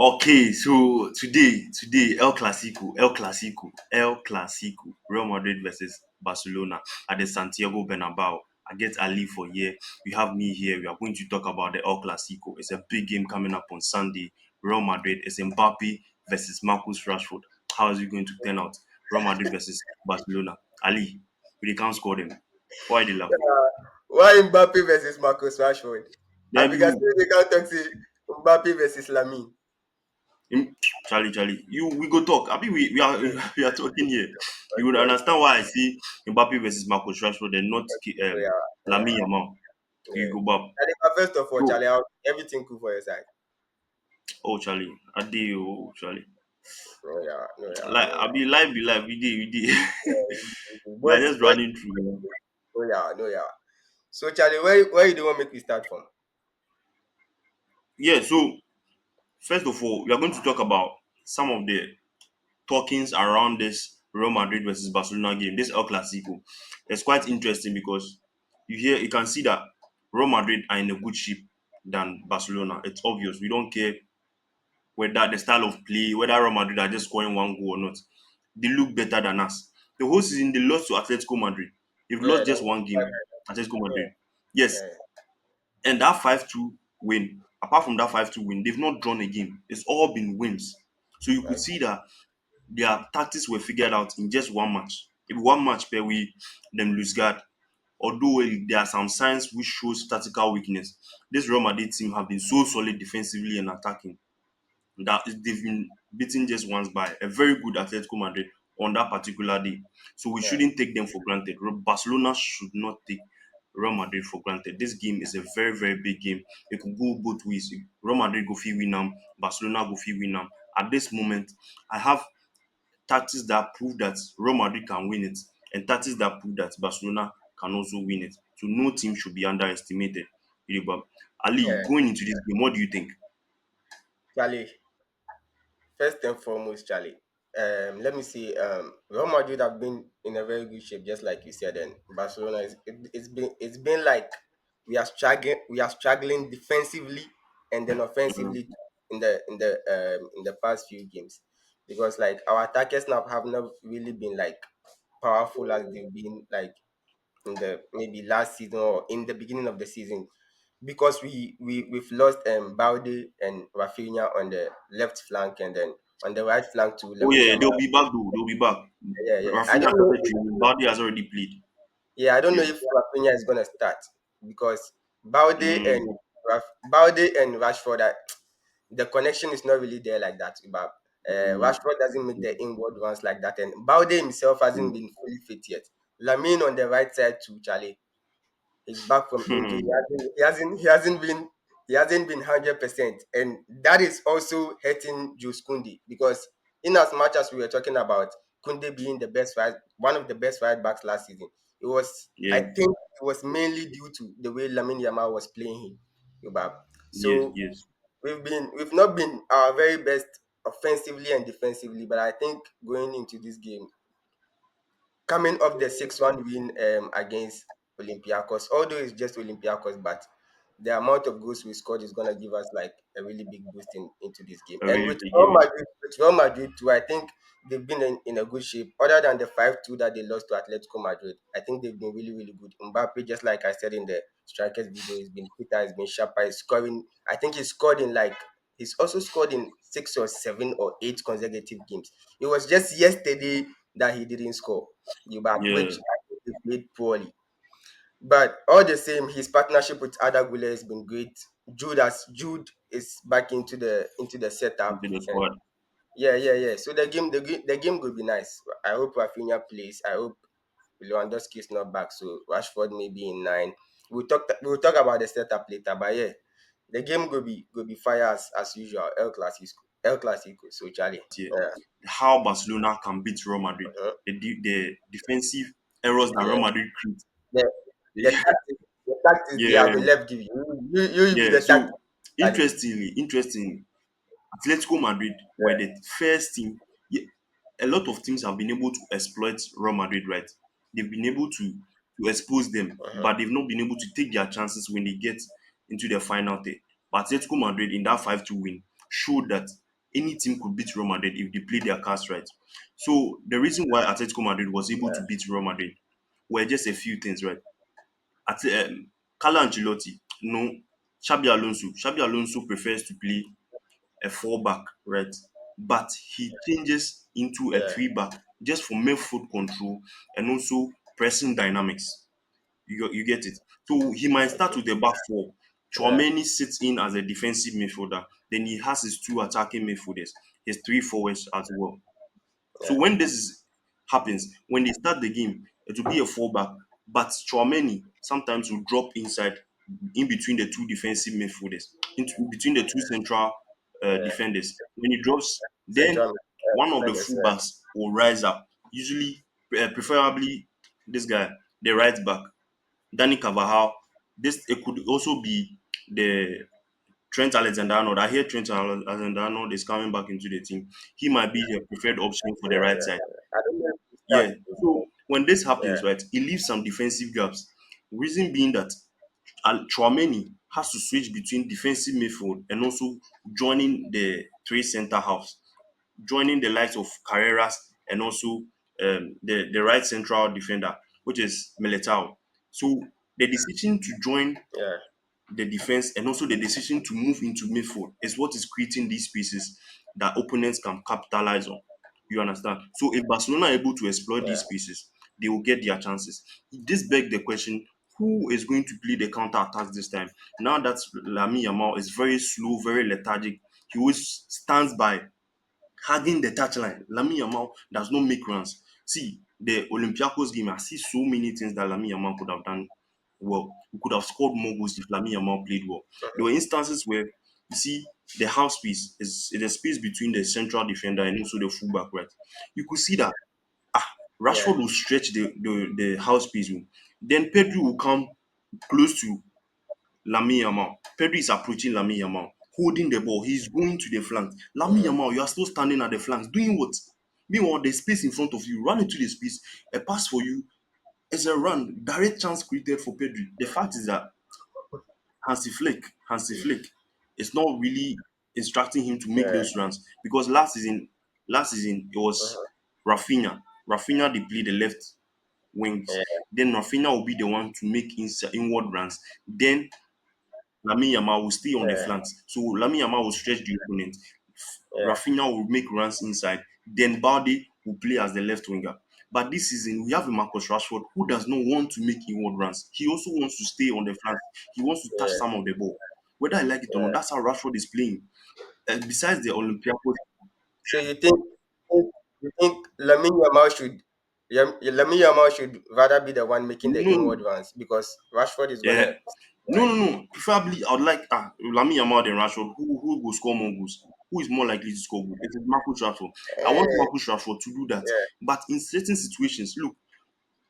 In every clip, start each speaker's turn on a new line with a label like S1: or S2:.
S1: Okay, so today, El Clasico, Real Madrid versus Barcelona at the Santiago Bernabeu. I get Ali for here. You have me here. We are going to talk about the El Clasico. It's a big game coming up on Sunday. Real Madrid is Mbappe versus Marcus Rashford. How is it going to turn out? Real Madrid versus Barcelona. Ali, we can't score them. Why they laugh?
S2: Why Mbappe versus Marcus Rashford? I
S1: Then
S2: because
S1: you
S2: they can't talk to Mbappe versus Lamine.
S1: Him, Charlie, we go talk. I mean, we are we are talking here. You would
S2: Okay.
S1: understand why I see Mbappe versus Marcus Rashford and not
S2: Yeah.
S1: Lamine Yamal. You
S2: Yeah.
S1: go back.
S2: First of all,
S1: So,
S2: Charlie, everything cool for your side.
S1: oh Charlie, I did oh Charlie.
S2: No, yeah, no, yeah,
S1: Like
S2: no,
S1: I be live, we did.
S2: yeah.
S1: We are
S2: But,
S1: just running through.
S2: no, yeah, no, yeah. So, Charlie, where you do want make we start from?
S1: Yeah. So first of all, we are going to talk about some of the talkings around this Real Madrid versus Barcelona game, this El Clasico. It's quite interesting because you can see that Real Madrid are in a good shape than Barcelona. It's obvious. We don't care whether the style of play, whether Real Madrid are just scoring one goal or not. They look better than us. The whole season they lost to Atletico Madrid. They've
S2: Yeah,
S1: lost just one game, Atletico
S2: yeah,
S1: Madrid. Yes,
S2: yeah,
S1: and that 5-2 win, apart from that 5-2 win, they've not drawn a game. It's all been wins. So you could
S2: okay.
S1: see that their tactics were figured out in just one match. If one match per week, them lose guard. Although there are some signs which shows tactical weakness, this Real Madrid team have been so solid defensively and attacking that they've been beaten just once by a very good Atletico Madrid on that particular day. So we
S2: Yeah,
S1: shouldn't take them for granted. Barcelona should not take Real Madrid for granted. This game is a very, very big game. It could go both ways. Real Madrid go fit win am, Barcelona go fit win am. At this moment, I have tactics that prove that Real Madrid can win it and tactics that prove that Barcelona can also win it. So no team should be underestimated. But Ali,
S2: yeah.
S1: going into this game, what do you think?
S2: Charlie, first and foremost, Charlie. Let me see. Real Madrid have been in a very good shape, just like you said, and Barcelona it's been like we are struggling defensively and then
S1: Mm,
S2: offensively in the past few games because like our attackers now have not really been like powerful as they've been like in the maybe last season or in the beginning of the season because we've lost Balde and Rafinha on the left flank and then on the right flank to
S1: Oh
S2: Lamine
S1: yeah, they'll
S2: Yamal.
S1: be back though. They'll be back.
S2: Yeah. I
S1: Rafinha
S2: don't know.
S1: started training. Balde has already played.
S2: Yeah, I don't know
S1: Yeah.
S2: if Rafinha is gonna start because Balde and
S1: Mm,
S2: Balde and Rashford, the connection is not really there like that. But
S1: mm,
S2: Rashford doesn't make the inward runs like that, and Balde himself hasn't
S1: mm.
S2: been fully fit yet. Lamine on the right side too, Charlie. He's back from injury. He hasn't been 100%, and that is also hurting Jules Kunde because in as much as we were talking about Kunde being one of the best right backs last season, I
S1: Yeah.
S2: think it was mainly due to the way Lamine Yamal was playing him.
S1: Yes.
S2: So
S1: Yes.
S2: we've not been our very best offensively and defensively, but I think going into this game coming off the 6-1 win against Olympiacos, although it's just Olympiacos, but the amount of goals we scored is going to give us like a really big boost into this game.
S1: A
S2: And
S1: really
S2: with
S1: big
S2: Real
S1: game.
S2: Madrid, too, I think they've been in a good shape. Other than the 5-2 that they lost to Atletico Madrid, I think they've been really, really good. Mbappe, just like I said in the strikers video, he's been quicker, he's been sharper, he's scoring. I think he's also scored in 6 or 7 or 8 consecutive games. It was just yesterday that he didn't score
S1: Yeah.
S2: which I think he played poorly. But all the same, his partnership with Ada Gule has been great. Jude is back into the setup.
S1: Into the
S2: And
S1: squad.
S2: yeah. So the game will be nice. I hope Rafinha plays. I hope Lewandowski is not back. So Rashford may be in 9. We'll talk about the setup later. But yeah, the game will be fire as usual. El Clasico. El Clasico. So Charlie.
S1: Yeah.
S2: Yeah.
S1: How Barcelona can beat Real Madrid.
S2: Uh-huh.
S1: The defensive errors that
S2: Yeah.
S1: Real Madrid create.
S2: The, the tactics they
S1: Yeah.
S2: have left give you be
S1: Yeah.
S2: the
S1: So
S2: tactics. Charlie.
S1: interestingly, Atletico Madrid were
S2: Yeah.
S1: the first team. Yeah, a lot of teams have been able to exploit Real Madrid, right? They've been able to expose them,
S2: Uh-huh.
S1: but they've not been able to take their chances when they get into the final third. But Atletico Madrid in that 5-2 win showed that any team could beat Real Madrid if they play their cards right. So the reason why Atletico Madrid was able to beat Real Madrid were just a few things, right? At Carlo Ancelotti, no, Xabi Alonso. Xabi Alonso prefers to play a four back, right? But he changes into a
S2: yeah,
S1: three back just for midfield control and also pressing dynamics. You get it. So he might start
S2: okay,
S1: with the back four.
S2: yeah,
S1: Chouameni sits in as a defensive midfielder. Then he has his two attacking midfielders, his three forwards as well. So
S2: yeah,
S1: when happens, when they start the game, it will be a fallback. But Chouameni sometimes will drop inside, in between the two defensive midfielders, into between the two central
S2: yeah.
S1: defenders. When he drops, then
S2: Central
S1: one of the
S2: defenders, yeah,
S1: fullbacks will rise up. Usually, preferably this guy, the right back, Danny Carvajal. This it could also be the Trent Alexander-Arnold. I hear Trent Alexander-Arnold is coming back into the team. He might be the preferred option for the
S2: yeah,
S1: right
S2: yeah.
S1: side.
S2: I don't know if he
S1: Yeah.
S2: starts.
S1: So when this
S2: Yeah,
S1: happens, right, it leaves some defensive gaps. Reason being that Chouameni has to switch between defensive midfield and also joining the three centre halves, joining the likes of Carreras and also the right central defender, which is Militao. So the decision to join
S2: yeah,
S1: the defense and also the decision to move into midfield is what is creating these spaces that opponents can capitalize on. You understand? So if Barcelona are able to exploit these
S2: yeah,
S1: spaces, they will get their chances. This begs the question: who is going to play the counter attacks this time? Now that Lamine Yamal is very slow, very lethargic, he always stands by hugging the touchline. Lamine Yamal does not make runs. See, the Olympiacos game, I see so many things that Lamine Yamal could have done well. We could have scored more goals if Lamine Yamal played well. There were instances where you see the half space is the space between the central defender and also the fullback, right? You could see that
S2: yeah,
S1: Rashford will stretch the house space. Then Pedro will come close to Lamine Yamal. Pedri is approaching Lamine Yamal, holding the ball. He's going to the flank. Lamine
S2: mhm,
S1: Yamal, you are still standing at the flanks. Doing what? Meanwhile, the space in front of you, run into the space. A pass for you is a run. Direct chance created for Pedri. The fact is that Hansi Flick is not really instructing him to make
S2: yeah,
S1: those runs because last season it was
S2: mhm,
S1: Rafinha. Rafinha they play the left wings.
S2: yeah,
S1: Then Rafinha will be the one to make inward runs. Then Lamine Yamal will stay on the
S2: yeah,
S1: flanks. So Lamine Yamal will stretch the opponent.
S2: yeah,
S1: Rafinha will make runs inside. Then Balde will play as the left winger. But this season, we have a Marcus Rashford who does not want to make inward runs. He also wants to stay on the flanks. He wants to touch
S2: yeah,
S1: some of the ball. Whether I like it or not,
S2: yeah.
S1: that's how Rashford is playing. Besides the Olympiacos,
S2: So you think Lamine Yamal should rather be the one making the
S1: no,
S2: inward runs because Rashford is
S1: yeah,
S2: gonna
S1: no,
S2: right.
S1: no, no. Preferably, I would like Lamine Yamal than Rashford. Who will score more goals? Who is more likely to score goals? It is Marcus Rashford. I want
S2: Eh,
S1: Marcus Rashford to do that.
S2: yeah,
S1: But in certain situations, look,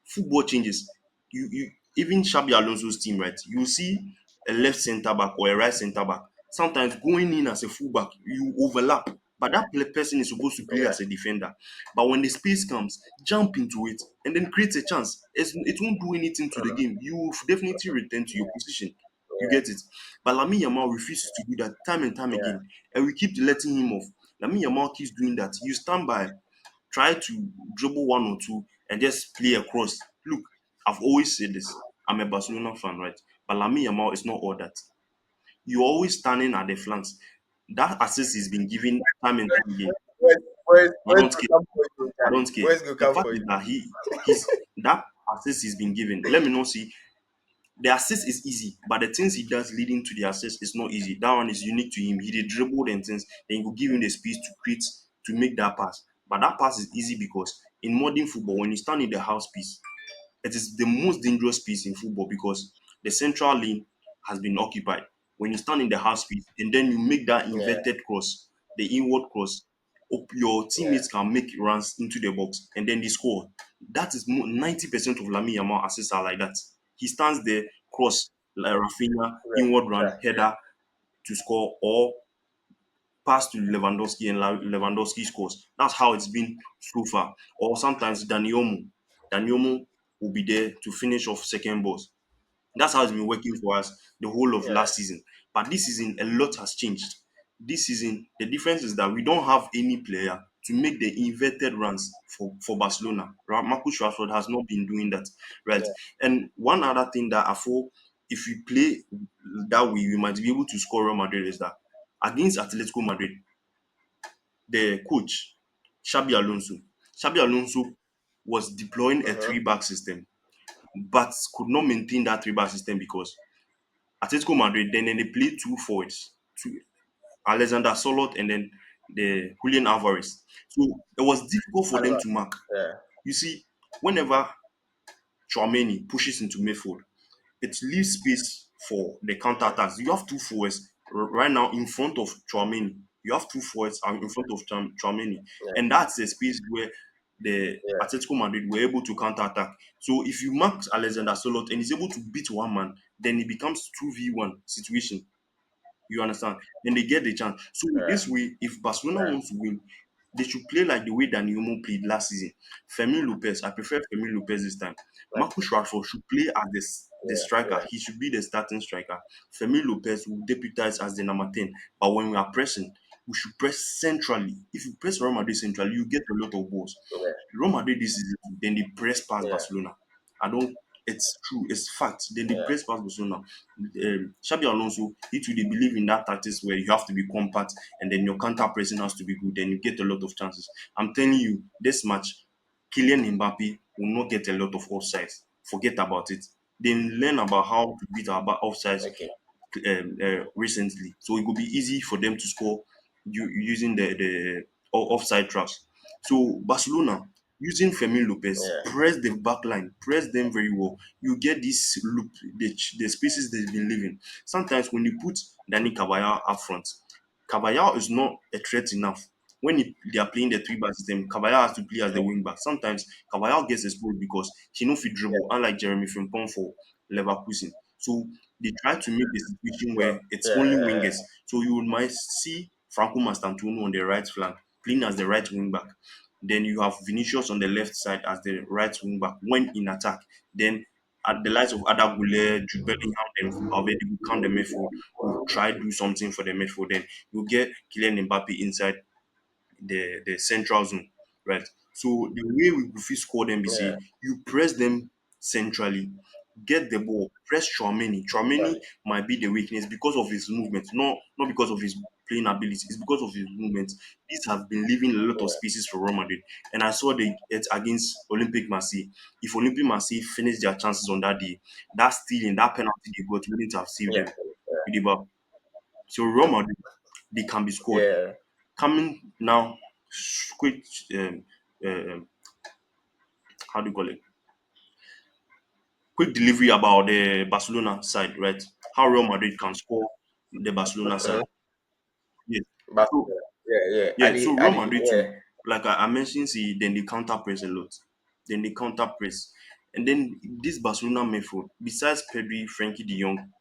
S1: football changes. You even Xabi Alonso's team, right? You see a left centre back or a right centre back. Sometimes going in as a fullback, you overlap. But that person is supposed to play
S2: yeah,
S1: as a defender. But when the space comes, jump into it and then create a chance. It won't do anything to the
S2: mhm,
S1: game. You will definitely return to your position. You
S2: yeah,
S1: get it? But Lamine Yamal refuses to do that time and time
S2: yeah,
S1: again. And we keep letting him off. Lamine Yamal keeps doing that. You stand by, try to dribble one or two and just play across. Look, I've always said this. I'm a Barcelona fan, right? But Lamine Yamal is not all that. You're always standing at the flanks. That assist has been given time and time again. I
S2: boys
S1: don't
S2: go
S1: care.
S2: come for you,
S1: I
S2: guy.
S1: don't care.
S2: Boys go
S1: The
S2: come
S1: fact
S2: for
S1: is
S2: you.
S1: that he's that assist has been given. Let me not see. The assist is easy, but the things he does leading to the assist is not easy. That one is unique to him. He did dribble and things, then you could give him the space to create to make that pass. But that pass is easy because in modern football, when you stand in the house piece, it is the most dangerous piece in football because the central lane has been occupied. When you stand in the half speed and then you make that
S2: Yeah,
S1: inverted cross, the inward cross, your
S2: yeah,
S1: teammates can make runs into the box and then they score. That is 90% of Lamine Yamal assists are like that. He stands there, cross, like Rafinha,
S2: yeah,
S1: inward run,
S2: yeah,
S1: header to score, or pass to Lewandowski and Lewandowski scores. That's how it's been so far. Or sometimes Daniomo will be there to finish off second balls. That's how it's been working for us the whole of
S2: yeah,
S1: last season. But this season, a lot has changed. This season, the difference is that we don't have any player to make the inverted runs for Barcelona. Marcus Rashford has not been doing that, right?
S2: yeah,
S1: And one other thing that I thought, if we play that way, we might be able to score Real Madrid is that against Atletico Madrid, the coach, Xabi Alonso, Xabi Alonso was deploying a
S2: uh-huh,
S1: three-back system, but could not maintain that three-back system because Atletico Madrid, then they played two forwards, two, Alexander Solot and then the Julian Alvarez. So it was difficult for them
S2: Alva,
S1: to mark.
S2: yeah,
S1: You see, whenever Chouameni pushes into midfield, it leaves space for the counter
S2: yeah,
S1: attacks. You have two forwards right now in front of Chouameni. You have two forwards in front of Chouameni,
S2: yeah,
S1: and that's the space where the
S2: yeah,
S1: Atletico Madrid were able to counter attack. So if you mark Alexander Solot and he's able to beat one man, then it becomes 2v1 situation. You understand? Then they get the chance. So with
S2: yeah,
S1: this way, if Barcelona
S2: yeah,
S1: wants to win, they should play like the way Dani Olmo played last season. Fermin Lopez, I prefer Fermin Lopez this time.
S2: okay,
S1: Marcus Rashford should play as the
S2: yeah,
S1: striker.
S2: yeah,
S1: He should be the starting striker. Fermin Lopez will deputize as the number 10. But when we are pressing, we should press centrally. If you press Real Madrid centrally, you get a lot of balls.
S2: yeah,
S1: Real Madrid this season, then they press past
S2: yeah,
S1: Barcelona. I don't. It's true. It's fact. Then they
S2: yeah,
S1: press past Barcelona. Xabi Alonso, he too, they believe in that tactics where you have to be compact and then your counter pressing has to be good. Then you get a lot of chances. I'm telling you, this match, Kylian Mbappe will not get a lot of offsides. Forget about it. Then learn about how to beat our offsides
S2: okay,
S1: recently. So it will be easy for them to score using the offside traps. So Barcelona using Fermin Lopez,
S2: yeah,
S1: press the back line, press them very well. You get this loop, the spaces they've been leaving. Sometimes when you put Dani Caballero up front, Caballero is not a threat enough. When they are playing the three back system, Caballero has to play as the wing back. Sometimes Caballero gets exposed because he no fit dribble,
S2: yeah,
S1: unlike Jeremy Frimpong for Leverkusen. So they try to make the situation
S2: yeah,
S1: where it's
S2: yeah,
S1: only
S2: yeah,
S1: wingers. So you might see Franco Mastantuono on the right flank, playing as the right wing back. Then you have Vinicius on the left side as the right wing back when in attack. Then at the likes of Ada Goulet, Jude Bellingham, and Valverde will count the midfield, will try to do something for the midfield. Then you get Kylian Mbappe inside the central zone, right? So the way we go fit score them be
S2: yeah,
S1: say you press them centrally, get the ball, press Chouameni. Chouameni
S2: actually,
S1: might be the weakness because of his movement, not because of his playing ability. It's because of his movement. These have been leaving a lot of
S2: yeah,
S1: spaces for Real Madrid, and I saw it against Olympic Marseille. If Olympic Marseille finish their chances on that day, that stealing, that penalty they got wouldn't have saved
S2: yeah,
S1: them. So Real Madrid, they can be scored.
S2: yeah,
S1: Coming now, quick, um, um, how do you call it? Quick delivery about the Barcelona side, right? How Real Madrid can score the Barcelona side.
S2: uh-huh.
S1: Yes.
S2: But
S1: So
S2: yeah, yeah,
S1: yeah, so Real Madrid
S2: yeah,
S1: too, like I mentioned, see, then they counter press a lot. Then they counter press. And then this Barcelona midfield, besides Pedri, Frankie de Jong,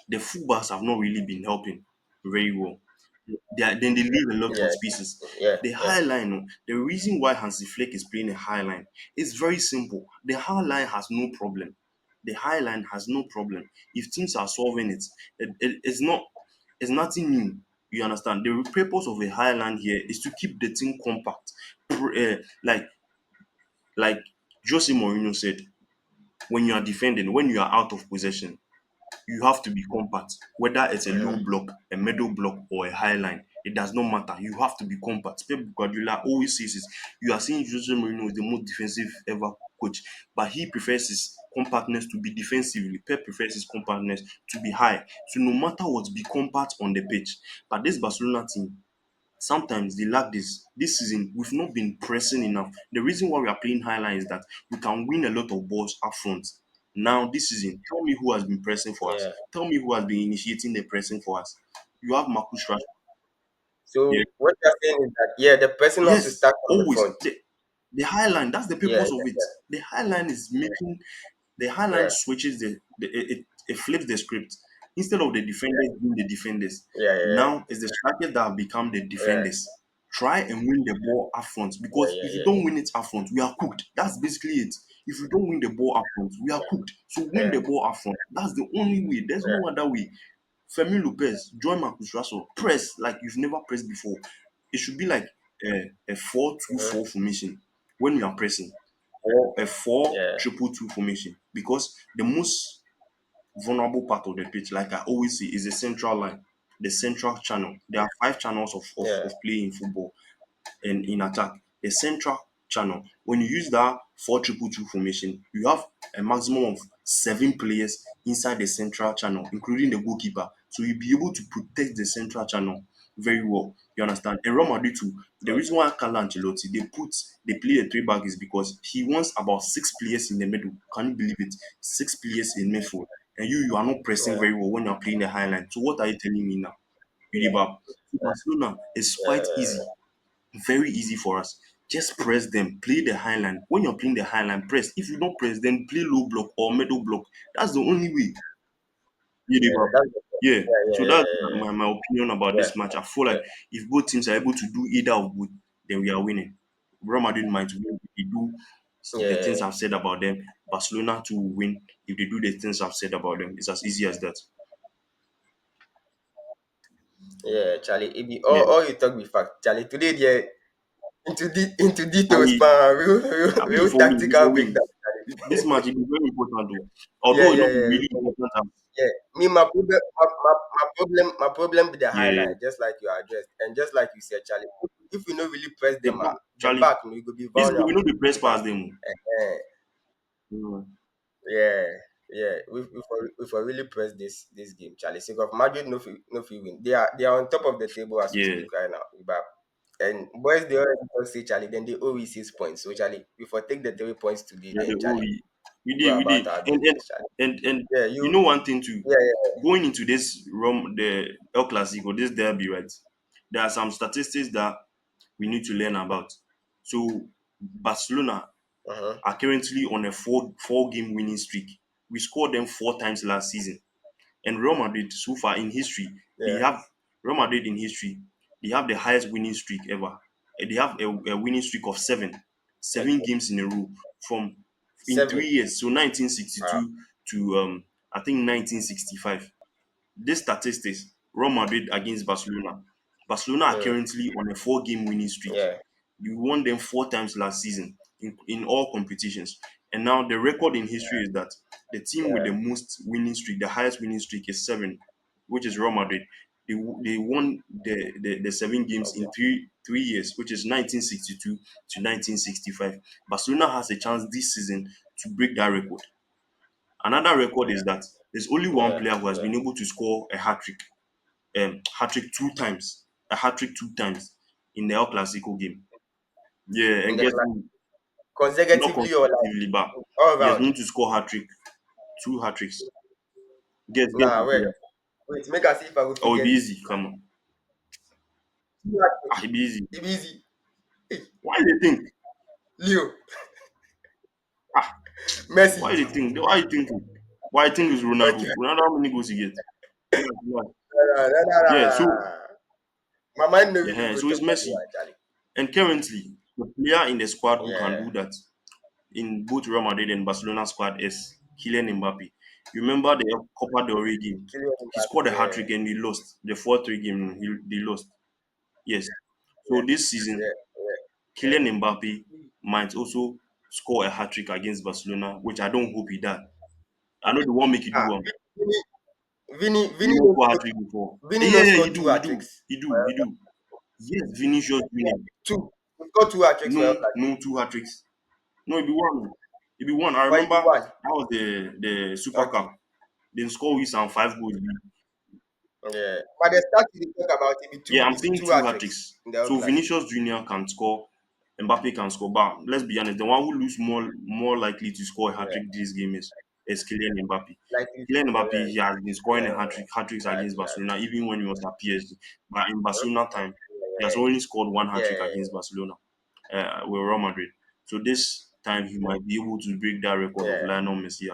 S1: the fullbacks have not really been helping very well. Then they leave a lot of
S2: yeah,
S1: spaces.
S2: yeah,
S1: The
S2: yeah,
S1: high line, the reason why Hansi Flick is playing a high line is very simple. The high line has no problem. The high line has no problem. If teams are solving it, it's not, it's nothing new. You understand? The purpose of a high line here is to keep the team compact. Like like Jose Mourinho said, when you are defending, when you are out of possession, you have to be compact, whether it's a
S2: uh-huh.
S1: low block, a middle block, or a high line. It does not matter. You have to be compact. Pep Guardiola always says this. You are seeing Jose Mourinho is the most defensive ever coach, but he prefers his compactness to be defensively. Pep prefers his compactness to be high. So no matter what, be compact on the pitch. But this Barcelona team, sometimes they lack this. This season, we've not been pressing enough. The reason why we are playing high line is that we can win a lot of balls up front. Now, this season, tell me who has been pressing for us.
S2: Yeah.
S1: Tell me who has been initiating the pressing for us. You have Marcus Rashford.
S2: So
S1: Yeah.
S2: what you're saying is that yeah, the person has to
S1: Yes,
S2: start from the
S1: always.
S2: front.
S1: The high line, that's the
S2: Yeah,
S1: purpose of it. The high line is making the highline
S2: yeah,
S1: switches it flips the script. Instead of the defenders being the defenders,
S2: yeah, yeah,
S1: now it's the strikers that have become the
S2: yeah,
S1: defenders. Try and win the ball up front
S2: yeah,
S1: because
S2: yeah,
S1: if you
S2: yeah,
S1: don't win it up front, we are cooked. That's basically it. If you don't win the ball up front, we are cooked. So
S2: yeah,
S1: win the ball up front. That's the only way. There's
S2: yeah,
S1: no other way. Fermin Lopez, join Marcus Rashford, press like you've never pressed before. It should be like a 4-2-4 formation when we are pressing, or a four
S2: Yeah,
S1: triple two formation, because the most vulnerable part of the pitch, like I always say, is the central line, the central channel. There are five channels
S2: yeah,
S1: of play in football and in attack. The central channel, when you use that 4-2-2 formation, you have a maximum of 7 players inside the central channel, including the goalkeeper. So you'll be able to protect the central channel very well. You understand? And Real Madrid too. The
S2: yeah,
S1: reason why Carlo Ancelotti they play a three back is because he wants about 6 players in the middle. Can you believe it? 6 players in midfield. And you are not pressing
S2: yeah,
S1: very well when you're playing the high line. So what are you telling me now? Udibab. So Barcelona is quite easy, very easy for us. Just press them, play the high line. When you're playing the high line, press. If you don't press, then play low block or middle block. That's the only way.
S2: yeah.
S1: Udibab.
S2: That's the point.
S1: Yeah.
S2: Yeah,
S1: So
S2: yeah,
S1: that's
S2: yeah,
S1: my opinion about
S2: yeah,
S1: this match. I feel
S2: yeah,
S1: like if both teams are able to do either of both, then we are winning. Real Madrid might win if they do
S2: yeah,
S1: the
S2: yeah,
S1: things I've said about them. Barcelona to win if they do the things I've said about them. It's as easy as that.
S2: yeah, Charlie. It be
S1: Yeah.
S2: all you talk be fact, Charlie. Today, yeah, into details,
S1: Ali,
S2: man.
S1: I mean,
S2: Real
S1: for win, it's
S2: tactical
S1: for win.
S2: breakdown.
S1: This match is very important though.
S2: Yeah,
S1: Although it
S2: yeah,
S1: not be
S2: yeah,
S1: really important.
S2: yeah. Me, my problem with the
S1: Yeah.
S2: highlight, just like you addressed, and just like you said, Charlie. If you don't really press
S1: The
S2: them,
S1: back,
S2: the
S1: Charlie.
S2: back, you go be
S1: This we know
S2: vulnerable.
S1: the press pass
S2: But
S1: them.
S2: eh,
S1: Mm.
S2: yeah, yeah. We for really press this game, Charlie. Sake of Madrid, no fit win. They are on top of the table as we
S1: Yeah.
S2: speak right now. But and boys, they already don't say Charlie. Then they always 6 points. So Charlie, we for take the 3 points today.
S1: Yeah.
S2: Then Charlie,
S1: We
S2: go
S1: did.
S2: about our business, Charlie.
S1: And
S2: Yeah,
S1: you
S2: you.
S1: know one thing too.
S2: Yeah, yeah.
S1: Going into this the El Clasico, this derby, right? There are some statistics that we need to learn about. So Barcelona
S2: Uh-huh.
S1: are currently on a four game winning streak. We scored them 4 times last season. And Real Madrid, so far in history, they
S2: Yeah.
S1: have Real Madrid in history, they have the highest winning streak ever. They have a winning streak of seven
S2: Okay.
S1: games in a row from in
S2: 7.
S1: 3 years. So
S2: Wow.
S1: 1962 to I think 1965. This statistics, Real Madrid against Barcelona. Barcelona are
S2: Mm.
S1: currently on a 4 game winning streak.
S2: Yeah.
S1: You won them 4 times last season in all competitions. And now the record in history is that the team with
S2: Yeah.
S1: the most winning streak, the highest winning streak is 7, which is Real Madrid. They won the 7 games
S2: Okay.
S1: in three years, which is 1962 to 1965. Barcelona has a chance this season to break that record. Another record is that there's only one
S2: Yeah.
S1: player who has
S2: Yeah.
S1: been able to score a hat trick 2 times, a hat trick 2 times in the El Clasico game. Yeah,
S2: In
S1: and
S2: the
S1: guess
S2: class,
S1: who? Not
S2: consecutively or like
S1: consecutively, but
S2: all
S1: he has
S2: round.
S1: been able to score hat trick, 2 hat tricks. Guess
S2: Nah,
S1: the
S2: wait.
S1: player.
S2: Wait, make us see if I will
S1: Oh, it be
S2: forget this.
S1: easy. Come on,
S2: It
S1: it be easy.
S2: be easy. Hey,
S1: Why they think?
S2: Leo,
S1: Ah,
S2: Messi.
S1: why they think? Why you thinking? Why I think it's
S2: Okay.
S1: Ronaldo? Ronaldo, how many goals he get? Yeah,
S2: Nah, nah, nah, nah,
S1: yeah.
S2: nah.
S1: So
S2: My mind no really
S1: yeah,
S2: go
S1: so
S2: to
S1: it's Messi,
S2: Madrid, Charlie.
S1: and currently the player in the squad who can
S2: Yeah.
S1: do that in both Real Madrid and Barcelona squad is Kylian Mbappe. You remember the Copa del Rey game?
S2: Kylian
S1: He
S2: Mbappe.
S1: scored a hat
S2: Yeah.
S1: trick and they lost the 4-3 game. They lost. Yes. So
S2: Yeah.
S1: this season,
S2: Yeah. Yeah. Yeah.
S1: Kylian Mbappe might also score a hat trick against Barcelona, which I don't hope he does. I know they won't make you do
S2: Ah,
S1: one.
S2: Vini, Vini,
S1: He
S2: Vini
S1: not
S2: no
S1: score hat
S2: score.
S1: trick before.
S2: Vini no
S1: Yeah,
S2: score
S1: he
S2: two
S1: do, he
S2: hat
S1: do,
S2: tricks.
S1: he do, he do. Yes, Vinicius Junior.
S2: Two. He scored two hat tricks for El
S1: No,
S2: Clasico.
S1: no 2 hat tricks. No, it be one. It be one. I
S2: But it be
S1: remember
S2: one.
S1: that was the Super
S2: Okay.
S1: Cup. Then score with some 5 goals.
S2: Yeah. But the stats you dey talk about it be
S1: Yeah,
S2: two.
S1: I'm
S2: It be
S1: saying
S2: two
S1: two
S2: hat
S1: hat
S2: tricks
S1: tricks.
S2: in the El
S1: So
S2: Clasico.
S1: Vinicius Junior can score, Mbappe can score. But let's be honest, the one who looks more likely to score a hat
S2: Yeah.
S1: trick this game is Kylian Mbappe.
S2: Like you
S1: Kylian
S2: score.
S1: Mbappe,
S2: Yeah.
S1: he has been scoring
S2: Yeah.
S1: a hat tricks
S2: Yeah.
S1: against
S2: Yeah.
S1: Barcelona, even when he was at PSG. But in Barcelona time, he has
S2: Yeah.
S1: only scored one hat trick
S2: Yeah.
S1: against Barcelona with Real Madrid. So this time he might be able to break that record of
S2: Yeah.
S1: Lionel Messi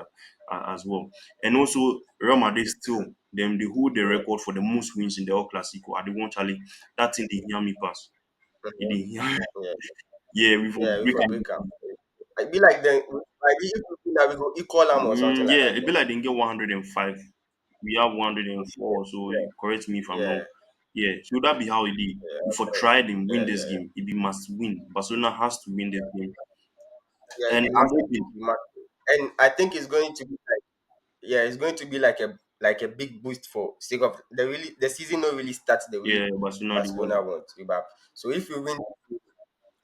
S1: as well. And also Real Madrid still they hold the
S2: Yeah.
S1: record for the most wins in the El Clasico. I the one Charlie. That thing they hear me pass. It
S2: Mhm.
S1: dey hear
S2: Yeah.
S1: yeah, we for
S2: Yeah. We
S1: break
S2: for
S1: am.
S2: break up. I be like then. Like if we win, now we go equal them or something like
S1: Yeah,
S2: that.
S1: it be like they get 105. we have 104 or so.
S2: yeah,
S1: Correct me if I'm
S2: yeah,
S1: wrong. Yeah, so that be how it is.
S2: yeah,
S1: If I try and win
S2: yeah,
S1: this
S2: yeah,
S1: game, it be must win. Barcelona has to win this game,
S2: yeah.
S1: and
S2: They
S1: I'm
S2: must
S1: hoping.
S2: be mad. And I think it's going to be like, yeah, it's going to be like a big boost for sake of the season not really starts the way
S1: Yeah, Barcelona the one.
S2: Barcelona wants. So if we win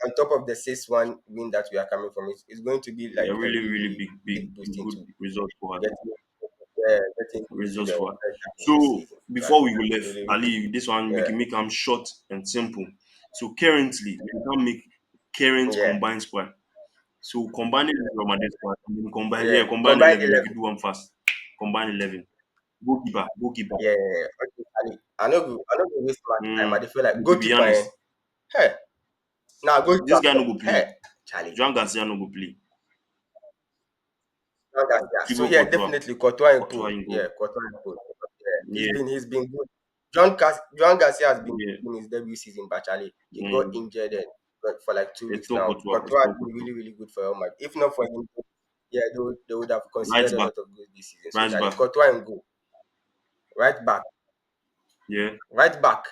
S2: on top of the 6-1 win that we are coming from, it's going to be
S1: Yeah,
S2: like a
S1: really,
S2: really,
S1: really
S2: really big boost
S1: good
S2: into
S1: result for us.
S2: getting getting into
S1: Results
S2: the
S1: for us.
S2: first half of the
S1: So
S2: season.
S1: before
S2: Charlie.
S1: we go left,
S2: Really, really,
S1: Ali, this one
S2: yeah,
S1: make am short and simple. So currently, we can make current
S2: yeah,
S1: combined squad. So combining this Ramadan squad, and then
S2: yeah.
S1: combine
S2: Combined
S1: 11. Make
S2: 11.
S1: you do one fast. Combine 11. Goalkeeper.
S2: Yeah, yeah, yeah. Okay, Charlie. I know go waste my time. I
S1: Mm,
S2: dey feel like
S1: to be
S2: goalkeeper, eh?
S1: honest,
S2: Hey, now
S1: this
S2: goalkeeper.
S1: guy no go play.
S2: Hey, Charlie.
S1: Joan Garcia no go play.
S2: Yeah. So
S1: Thibaut
S2: yeah,
S1: Courtois.
S2: definitely Courtois and
S1: Courtois
S2: Paul.
S1: in goal.
S2: Yeah, Courtois and Paul. Yeah,
S1: Yeah,
S2: he's been good. John Garcia has been
S1: yeah.
S2: in his debut season, but Charlie, he got
S1: Mm,
S2: injured and for like 2 weeks
S1: Eto'o
S2: now.
S1: Courtois.
S2: Courtois has
S1: Eto'o
S2: been
S1: Courtois.
S2: really, really good for Real Madrid. If not for him, yeah, they would have
S1: Right
S2: considered a
S1: back.
S2: lot of goals this season. So
S1: Right
S2: Charlie,
S1: back.
S2: Courtois and goal. Right back,
S1: Yeah.
S2: right back.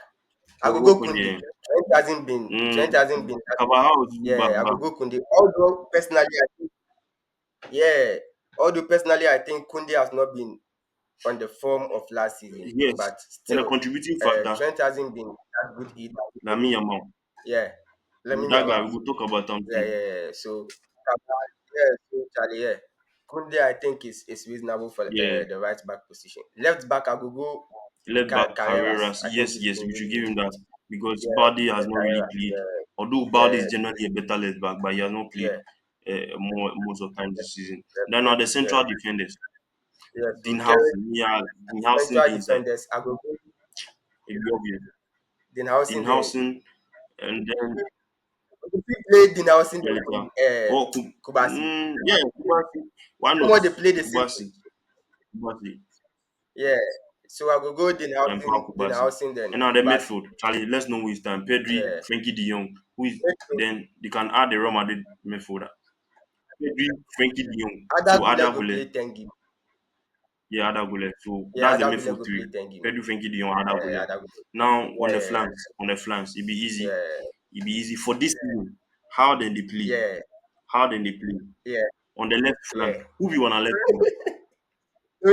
S2: I
S1: So
S2: go
S1: go
S2: go
S1: for
S2: Kunde.
S1: the
S2: Trent hasn't been.
S1: Carvajal is back
S2: Yeah, I
S1: back.
S2: go go Kunde. Although personally, yeah, although personally, I think Kunde has not been on the form of last season,
S1: Yes.
S2: but
S1: And a
S2: still,
S1: contributing factor,
S2: Trent hasn't been that good either.
S1: Lamine Yamal.
S2: Yeah, Lamine
S1: That guy,
S2: Yamal.
S1: we will talk about him
S2: Yeah,
S1: too.
S2: yeah, yeah. So, yeah, so Charlie, yeah. Kunde, I think is reasonable for
S1: Yeah.
S2: the right back position. Left back, I go go
S1: Left back
S2: Carreras.
S1: Carreras.
S2: I think
S1: Yes,
S2: he's
S1: yes,
S2: been
S1: we should
S2: really,
S1: give
S2: really
S1: him
S2: good.
S1: that because
S2: Yeah,
S1: Balde has
S2: yeah,
S1: not really
S2: Carreras.
S1: played.
S2: Yeah,
S1: Although Balde
S2: yeah,
S1: is generally a better left back, but he has not played
S2: yeah,
S1: more most of the time this season. Then are the
S2: definitely. Yeah,
S1: central defenders.
S2: yeah. So,
S1: Dean
S2: Kerry,
S1: Housen, yeah, Dean Housen
S2: central
S1: the inside.
S2: defenders, I go go
S1: It'll be obvious. Dean
S2: Denhausen then.
S1: Housen and then
S2: If we play Denhausen
S1: Melita.
S2: then
S1: Oh,
S2: Kubasi.
S1: yeah, Kubasi. Why not?
S2: More they play the same.
S1: Kubasi. Kubasi.
S2: Yeah. So I go go
S1: And Paul Kubasi.
S2: Denhausen then
S1: And now the
S2: Kubasi.
S1: midfield, Charlie, let's know who is time. Pedri,
S2: Yeah.
S1: Frankie de Jong, who is then they can add the Real Madrid midfielder. Pedri, Frankie de Jong,
S2: Ada
S1: so
S2: Gule
S1: Ada
S2: go
S1: Gule,
S2: play 10 game.
S1: yeah, Ada Gule. So
S2: Yeah,
S1: that's the
S2: Ada Gule
S1: midfield
S2: go
S1: three.
S2: play 10 game.
S1: Pedri, Frankie de Jong, Ada
S2: Yeah,
S1: Gule.
S2: Ada Gule.
S1: Now
S2: Yeah,
S1: on the flanks, it be easy.
S2: yeah,
S1: It be easy for this season. How then they play?
S2: yeah,
S1: How then they play?
S2: yeah,
S1: On the left flank,
S2: yeah.
S1: who be on the left flank?
S2: The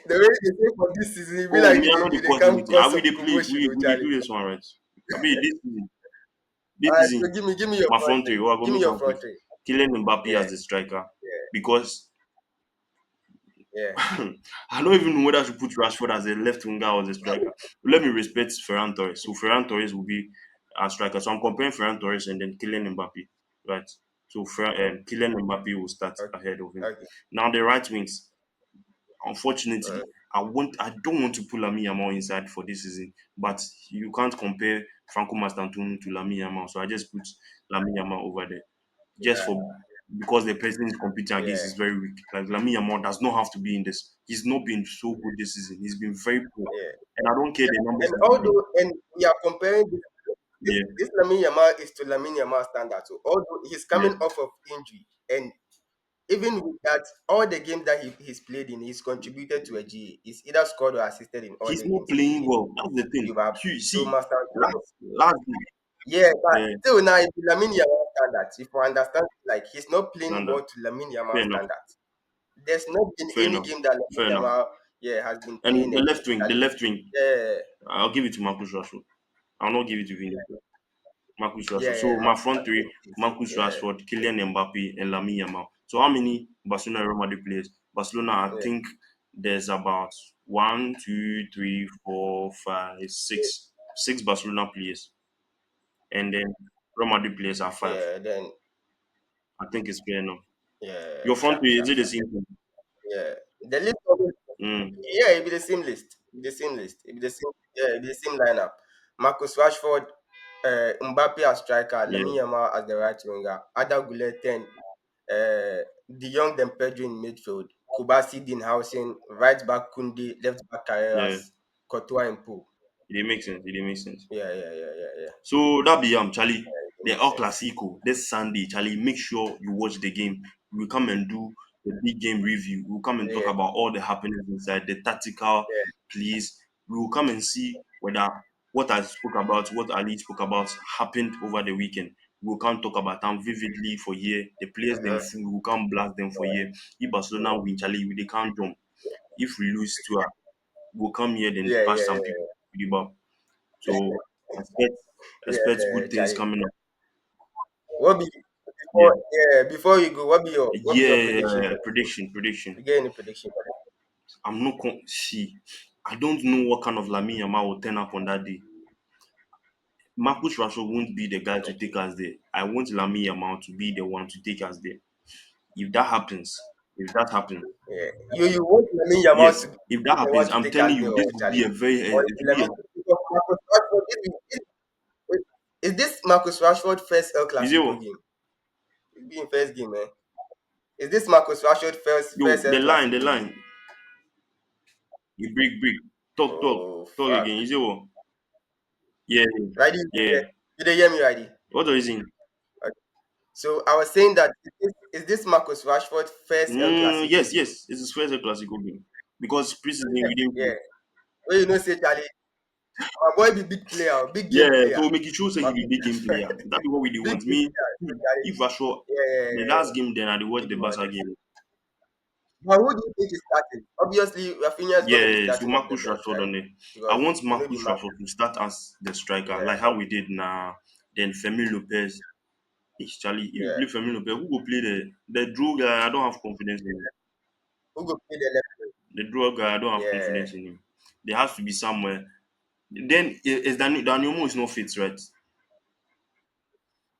S2: way they say for this season, it be
S1: Oh,
S2: like
S1: me, I know the
S2: they
S1: cause
S2: can't
S1: anything.
S2: cause
S1: Are we
S2: some
S1: they play?
S2: commotion, oh,
S1: We they
S2: Charlie.
S1: do this one right? I mean this
S2: Alright, so
S1: season,
S2: give me your
S1: my
S2: front
S1: front three.
S2: three.
S1: Oh, I go
S2: Give me
S1: make
S2: your
S1: am quick.
S2: front three.
S1: Kylian Mbappe as
S2: Yeah,
S1: the striker
S2: yeah,
S1: because
S2: yeah,
S1: I don't even know whether to put Rashford as a left winger or as a striker. Let me respect Ferran Torres. So Ferran Torres will be a striker. So I'm comparing Ferran Torres and then Kylian Mbappe, right? So Kylian Mbappe will start
S2: okay,
S1: ahead of him.
S2: okay.
S1: Now the right wings. Unfortunately,
S2: Uh,
S1: I don't want to put Lamine Yamal inside for this season, but you can't compare Franco Mastantuono to Lamine Yamal. So I just put Lamine Yamal over there just
S2: yeah,
S1: for because the person he's competing against
S2: yeah,
S1: is very weak. Like Lamine Yamal does not have to be in this. He's not been so good this season. He's been very poor,
S2: yeah.
S1: and I don't care the numbers
S2: And
S1: he's giving.
S2: although, and we are comparing
S1: Yeah,
S2: this Lamine Yamal is to Lamine Yamal standard. So although he's
S1: yeah.
S2: coming off of injury, and even with that, all the games that he's played in, he's contributed to a G. He's either scored or assisted in all
S1: He's
S2: the
S1: not
S2: games he's
S1: playing
S2: played.
S1: well. That's the thing.
S2: You have
S1: You
S2: so
S1: see,
S2: master.
S1: last week,
S2: Yeah, but
S1: yeah,
S2: still now, if Lamine Yamal standards, if we understand, like he's not playing
S1: standard.
S2: well to Lamine Yamal
S1: Fair enough.
S2: standards. There's not been
S1: Fair
S2: any
S1: enough.
S2: game that Lamine
S1: Fair enough.
S2: Yamal, yeah, has been
S1: And
S2: playing and
S1: the
S2: Charlie,
S1: left wing,
S2: yeah,
S1: I'll give it to Marcus Rashford. I'll not give it to Vinicius. Marcus
S2: yeah,
S1: Rashford.
S2: yeah,
S1: So my front three: Marcus
S2: yeah,
S1: Rashford, Kylian Mbappe, and Lamine Yamal. So how many Barcelona and Real Madrid players? Barcelona, I
S2: yeah,
S1: think there's about one, two, three, four, five, six, six Barcelona players, and then Real Madrid players are five.
S2: yeah. Then
S1: I think it's fair enough.
S2: yeah,
S1: Your front three is it the
S2: sharp.
S1: same thing?
S2: Yeah, the list of it,
S1: Mm,
S2: yeah, it be the same list. It be the same list. It be the same. Yeah, it be the same lineup. Marcus Rashford, Mbappe as striker,
S1: yeah,
S2: Lamine Yamal as the right winger, Ada Goulet 10, De Jong then Pedro in midfield, Kubasi Dinhausen, right back Kunde, left back
S1: yeah.
S2: Carreras, Courtois and Poole.
S1: It dey make sense. It dey make sense.
S2: Yeah, yeah, yeah, yeah, yeah.
S1: So that be Charlie.
S2: It
S1: The
S2: makes
S1: El
S2: sense.
S1: Clasico this Sunday, Charlie. Make sure you watch the game. We come and do. the big game review. We'll come and talk
S2: yeah,
S1: about all the happenings inside, the tactical
S2: yeah.
S1: plays. We will come and see whether what I spoke about, what Ali spoke about, happened over the weekend. We will come talk about them vividly for year. The players them
S2: Uh-huh.
S1: full, we will come blast them for year. If Barcelona win, Charlie, they can't jump. If we lose to her, we'll come here then
S2: Yeah,
S1: bash
S2: yeah,
S1: some people with the ball. So expect
S2: yeah,
S1: expect
S2: yeah,
S1: good things
S2: Charlie.
S1: coming up.
S2: What be
S1: Yeah.
S2: before you go, what be your prediction
S1: Yeah,
S2: for this game?
S1: prediction.
S2: You get any prediction for
S1: I'm not see. I don't know what kind of Lamine Yamal will turn up on that day. Marcus Rashford won't be the guy to
S2: this?
S1: take us there. I want Lamine Yamal to be the one to take us there. If that happens, if that happens,
S2: Yeah. You want Lamine Yamal
S1: yes,
S2: to
S1: if
S2: be
S1: that
S2: the one
S1: happens,
S2: to
S1: I'm
S2: take
S1: telling
S2: us there,
S1: you,
S2: or
S1: this will be
S2: Charlie?
S1: a very,
S2: Or
S1: it
S2: is
S1: will be a,
S2: Lamine because Marcus Rashford wait, is this Marcus Rashford first El
S1: is it
S2: Clasico
S1: what?
S2: game? It's been first game, man. Is this Marcus Rashford first
S1: Yo,
S2: El
S1: the
S2: Clasico game?
S1: line, you break.
S2: Oh
S1: Talk
S2: fuck.
S1: again. Is it what? Yeah,
S2: Righty,
S1: yeah.
S2: did they hear me, Righty?
S1: What the reason?
S2: Okay. So I was saying that is this Marcus Rashford first El Clasico
S1: Yes,
S2: game?
S1: it's his first classical game because preseason we didn't play.
S2: Yeah. Well, you know, say Charlie, my boy be big player, big game
S1: Yeah,
S2: player.
S1: so make it sure say he be
S2: Marcus
S1: big game player. That be what we dey
S2: big
S1: want.
S2: game
S1: Me,
S2: player. So Charlie,
S1: if Rashford,
S2: yeah, yeah,
S1: the
S2: yeah,
S1: last
S2: yeah.
S1: game, then I dey watch
S2: Big
S1: the
S2: man.
S1: Barca game.
S2: But who do you think is starting? Obviously, Rafinha is going to be
S1: Yeah, so
S2: starting off the
S1: Marcus
S2: bench,
S1: Rashford
S2: right?
S1: on it. I
S2: Because
S1: want
S2: it will not be
S1: Marcus
S2: Marcus.
S1: Rashford to start as the striker,
S2: Yeah,
S1: like how we did now. Then Femi Lopez. Charlie, if you
S2: yeah.
S1: play Femi Lopez, who will play the draw guy? I don't have confidence in him.
S2: Who go play the left wing?
S1: The draw guy, I don't have
S2: Yeah,
S1: confidence in him. There has to be somewhere. Then is Daniel Mo is not fit, right?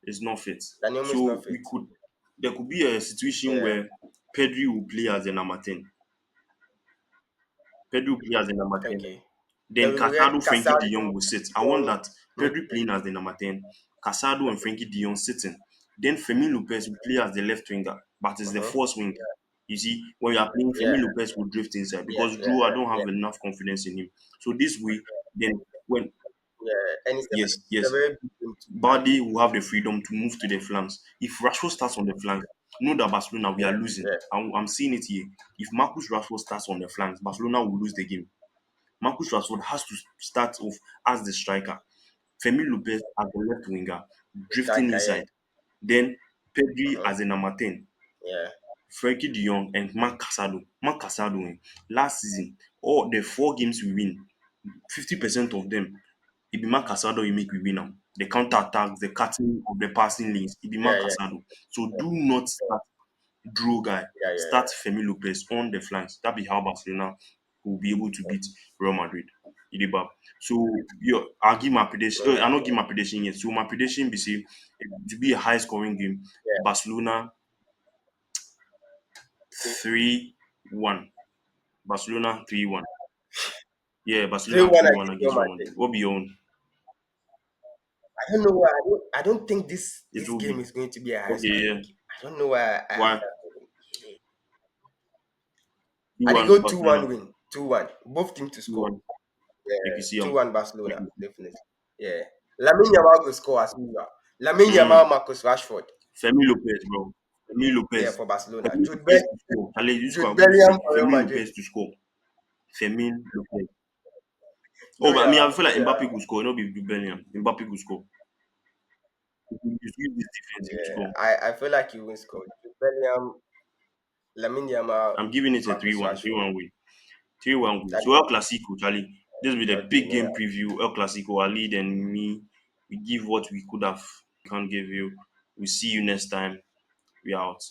S1: It's not fit.
S2: Daniel is not
S1: So
S2: fit.
S1: there could be a situation
S2: Yeah.
S1: where Pedri will play as a number 10. Pedri will play as a number 10.
S2: Okay. Then
S1: Then
S2: we will get
S1: Casado, Frankie de Jong
S2: Casado,
S1: will sit. I want
S2: Young,
S1: that
S2: maybe.
S1: Pedri playing as the number 10, Casado and Frankie de Jong sitting. Then Femi Lopez will play as the left winger, but it's the
S2: Uh-huh.
S1: first winger. You see, when you are playing,
S2: Yeah,
S1: Femi Lopez will drift inside
S2: yeah,
S1: because
S2: yeah,
S1: Drew, I
S2: yeah,
S1: don't have
S2: yeah,
S1: enough confidence in him. So this way, then when
S2: yeah. And it's a
S1: yes,
S2: very big game too, Charlie.
S1: Bardi will have the freedom to move to the flanks. If Rashford starts on the flanks, know that Barcelona we are
S2: Yeah,
S1: losing.
S2: yeah.
S1: I'm seeing it here. If Marcus Rashford starts on the flanks, Barcelona will lose the game. Marcus Rashford has to start off as the striker. Femi Lopez as the left winger, drifting
S2: Striker, yeah.
S1: inside. Then Pedri
S2: Uh-huh.
S1: as a number 10.
S2: Yeah,
S1: Frankie de Jong and Marc Casado. Marc Casado, last season, all the 4 games we win, 50% of them, it be Marc Casado he make we win am. The counter attacks, the cutting of the passing lanes, it be
S2: yeah,
S1: Marc
S2: yeah,
S1: Casado. So do not start draw guy,
S2: yeah, yeah,
S1: start Femi Lopez on the flanks. That be how Barcelona will be able to beat Real Madrid. Ideba. So I'll give my prediction.
S2: yeah,
S1: I'll not give my prediction yet. So my prediction be say to be a high scoring game.
S2: yeah.
S1: Barcelona 3-1. Barcelona 3-1. Yeah,
S2: Three
S1: Barcelona
S2: one
S1: 3-1
S2: against Real
S1: against Real
S2: Madrid.
S1: Madrid. What be your own?
S2: I don't know why. I don't think this
S1: It
S2: this
S1: will be.
S2: game is going to be a high
S1: Okay,
S2: scoring
S1: yeah.
S2: game. I don't know why I have
S1: Why?
S2: that feeling. And they
S1: 2-1
S2: go 2-1
S1: Barcelona.
S2: win. 2-1. Both teams to score.
S1: 2-1. Make you
S2: Yeah.
S1: see them.
S2: 2-1 Barcelona, definitely. Yeah. Lamine Yamal will score as usual. Lamine
S1: Mm.
S2: Yamal, Marcus Rashford.
S1: Femi Lopez, bro. Femi
S2: Yeah,
S1: Lopez.
S2: for Barcelona.
S1: Femi Lopez to score. Charlie, you score
S2: Jude
S1: a goal
S2: Bellingham
S1: free.
S2: for Real
S1: Femi
S2: Madrid.
S1: Lopez to score. Femi Lopez. Oh,
S2: No,
S1: but I mean, I
S2: yeah,
S1: feel
S2: no,
S1: like
S2: yeah,
S1: Mbappe could score. No, be Bellingham. Mbappe could score. If you use this defense, he will
S2: yeah.
S1: score.
S2: I feel like he will score. Jude Bellingham, Lamine Yamal,
S1: I'm giving it a
S2: Marcus
S1: 3-1.
S2: Rashford.
S1: 3-1 win. 3-1 win.
S2: That
S1: So
S2: is
S1: El Clasico, Charlie. This will be the
S2: okay.
S1: big
S2: No, yeah.
S1: game preview. El Clasico, Ali and me. We give what we could have. We can't give you. We see you next time. We out.